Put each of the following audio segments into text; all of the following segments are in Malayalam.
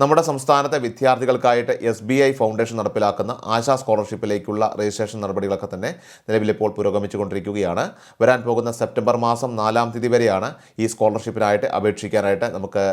നമ്മുടെ സംസ്ഥാനത്തെ വിദ്യാർത്ഥികൾക്കായിട്ട് SBI ഫൗണ്ടേഷൻ നടപ്പിലാക്കുന്ന ആശാ സ്കോളർഷിപ്പിലേക്കുള്ള രജിസ്ട്രേഷൻ നടപടികളൊക്കെ തന്നെ നിലവിലിപ്പോൾ പുരോഗമിച്ചുകൊണ്ടിരിക്കുകയാണ്. വരാൻ പോകുന്ന സെപ്റ്റംബർ മാസം 4-ാം തീയതി വരെയാണ് ഈ സ്കോളർഷിപ്പിനായിട്ട് അപേക്ഷിക്കാനായിട്ട് നമുക്ക്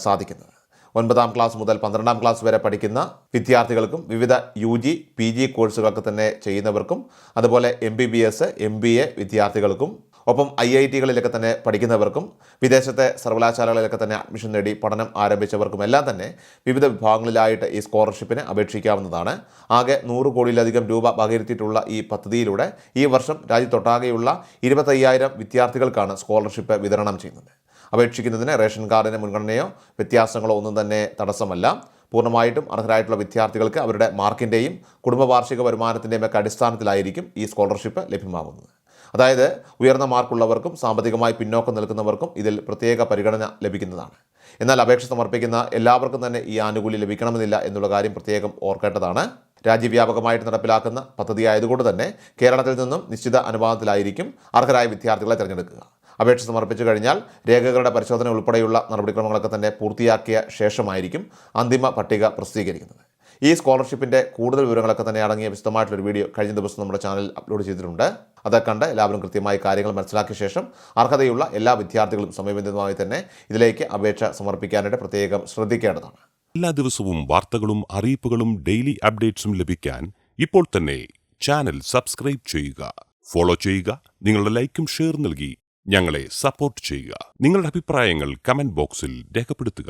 സാധിക്കുന്നത്. 9-ാം ക്ലാസ് മുതൽ 12-ാം ക്ലാസ് വരെ പഠിക്കുന്ന വിദ്യാർത്ഥികൾക്കും വിവിധ UG PG കോഴ്സുകളൊക്കെ തന്നെ ചെയ്യുന്നവർക്കും അതുപോലെ MBBS MBA വിദ്യാർത്ഥികൾക്കും ഒപ്പം IITകളിലൊക്കെ തന്നെ പഠിക്കുന്നവർക്കും വിദേശത്തെ സർവകലാശാലകളിലൊക്കെ തന്നെ അഡ്മിഷൻ നേടി പഠനം ആരംഭിച്ചവർക്കും എല്ലാം തന്നെ വിവിധ വിഭാഗങ്ങളിലായിട്ട് ഈ സ്കോളർഷിപ്പിന് അപേക്ഷിക്കാവുന്നതാണ്. ആകെ 100 കോടിയിലധികം രൂപ വകയിരുത്തിയിട്ടുള്ള ഈ പദ്ധതിയിലൂടെ ഈ വർഷം രാജ്യത്തൊട്ടാകെയുള്ള 25,000 വിദ്യാർത്ഥികൾക്കാണ് സ്കോളർഷിപ്പ് വിതരണം ചെയ്യുന്നത്. അപേക്ഷിക്കുന്നതിന് റേഷൻ കാർഡിന് മുൻഗണനയോ വ്യത്യാസങ്ങളോ ഒന്നും തന്നെ തടസ്സമല്ല. പൂർണ്ണമായിട്ടും അർഹരായിട്ടുള്ള വിദ്യാർത്ഥികൾക്ക് അവരുടെ മാർക്കിൻ്റെയും കുടുംബ വാർഷിക വരുമാനത്തിൻ്റെയും ഒക്കെ അടിസ്ഥാനത്തിലായിരിക്കും ഈ സ്കോളർഷിപ്പ് ലഭ്യമാകുന്നത്. അതായത് ഉയർന്ന മാർക്കുള്ളവർക്കും സാമ്പത്തികമായി പിന്നോക്കം നിൽക്കുന്നവർക്കും ഇതിൽ പ്രത്യേക പരിഗണന ലഭിക്കുന്നതാണ്. എന്നാൽ അപേക്ഷ സമർപ്പിക്കുന്ന എല്ലാവർക്കും തന്നെ ഈ ആനുകൂല്യം ലഭിക്കണമെന്നില്ല എന്നുള്ള കാര്യം പ്രത്യേകം ഓർക്കേണ്ടതാണ്. രാജ്യവ്യാപകമായിട്ട് നടപ്പിലാക്കുന്ന പദ്ധതി ആയതുകൊണ്ട് തന്നെ കേരളത്തിൽ നിന്നും നിശ്ചിത അനുപാതത്തിലായിരിക്കും അർഹരായ വിദ്യാർത്ഥികളെ തിരഞ്ഞെടുക്കുക. അപേക്ഷ സമർപ്പിച്ചു കഴിഞ്ഞാൽ രേഖകളുടെ പരിശോധന ഉൾപ്പെടെയുള്ള നടപടിക്രമങ്ങളൊക്കെ തന്നെ പൂർത്തിയാക്കിയ ശേഷമായിരിക്കും അന്തിമ പട്ടിക പ്രസിദ്ധീകരിക്കുന്നത്. ഈ സ്കോളർഷിപ്പിൻ്റെ കൂടുതൽ വിവരങ്ങളൊക്കെ തന്നെ അടങ്ങിയ വിശദമായിട്ടുള്ളൊരു വീഡിയോ കഴിഞ്ഞ ദിവസം നമ്മുടെ ചാനലിൽ അപ്ലോഡ് ചെയ്തിട്ടുണ്ട്. അത് കണ്ട് എല്ലാവരും കൃത്യമായി കാര്യങ്ങൾ മനസ്സിലാക്കിയ ശേഷം അർഹതയുള്ള എല്ലാ വിദ്യാർത്ഥികളും സമയബന്ധിതമായി തന്നെ ഇതിലേക്ക് അപേക്ഷ സമർപ്പിക്കാനായിട്ട് പ്രത്യേകം ശ്രദ്ധിക്കേണ്ടതാണ്. എല്ലാ ദിവസവും വാർത്തകളും അറിയിപ്പുകളും ഡെയിലി അപ്ഡേറ്റ്സും ലഭിക്കാൻ ഇപ്പോൾ തന്നെ ചാനൽ സബ്സ്ക്രൈബ് ചെയ്യുക, ഫോളോ ചെയ്യുക, നിങ്ങളുടെ ലൈക്കും ഷെയർ നൽകി ഞങ്ങളെ സപ്പോർട്ട് ചെയ്യുക. നിങ്ങളുടെ അഭിപ്രായങ്ങൾ കമന്റ് ബോക്സിൽ രേഖപ്പെടുത്തുക.